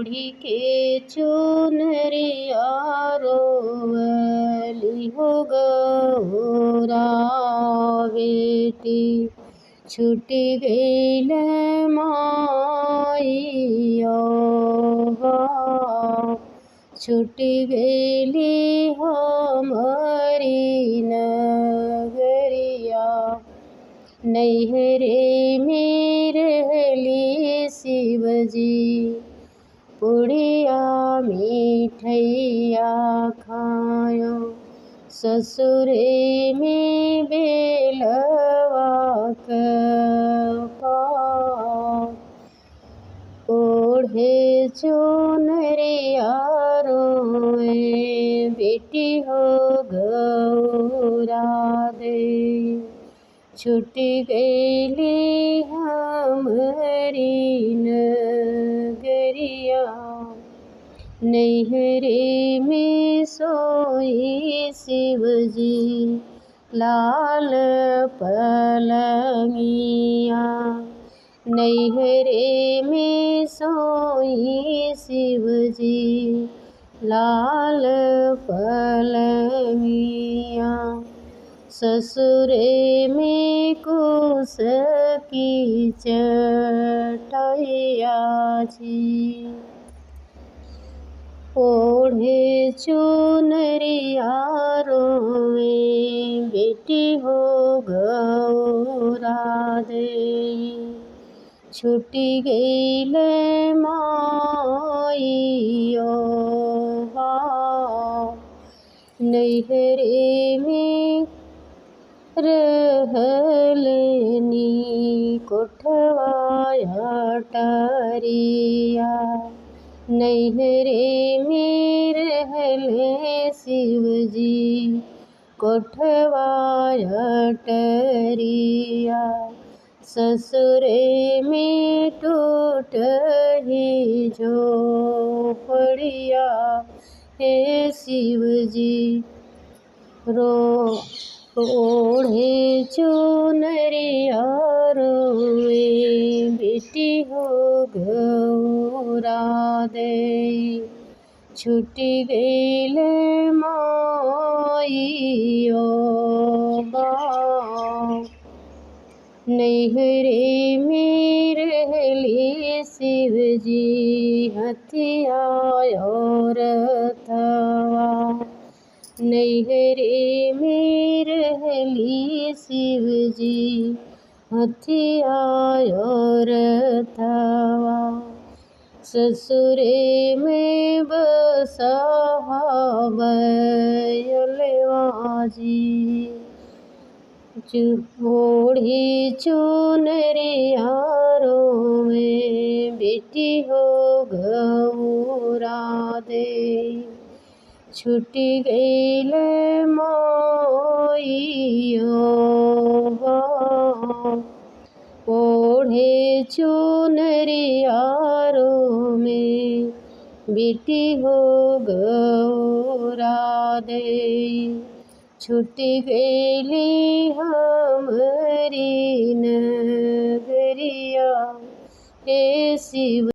ओढ़ी के चुनरिया रोवली हो गौरा बेटी छूटी गईल माइया छूटी गईली हमारी नगरिया नैहरे में रहली शिवजी पुड़िया मिठैया खायो ससुरे में बेलवा ओढ़े चुनरिया रोए बेटी हो गौरा दे छूटी गईली हमारी नगरिया नैहरे में सोई शिवजी लाल पलंगिया नैहरे में सोई शिवजी लाल पलंगिया ससुरे में कुश की चटैया जी ओढ़े चुनरिया रोए बेटी हो गौरा दे छूटी गईल माइयो नैहरे में रहलनी कोठवाया टरिया नैहरे में रहले शिवजी कोठवाया टरिया ससुरे में टूट ही झोपड़िया हे शिवजी ओढ़े चुनरिया रोए बेटी हो गौरा दे छूटी गईल माइयो नैहरे में रहली शिवजी हथिया और रथवा नैहरे में रहली शिवजी हथिया और रथवा ससुरे में बसहा बैलवा जी ओढ़ी चुनरिया रोए बेटी हो गौरा दे छूटी गईल माइयो ओढ़े चुनरिया रोए बेटी हो गौरा दे छूटी गईली हमारी नगरिया हे शिव।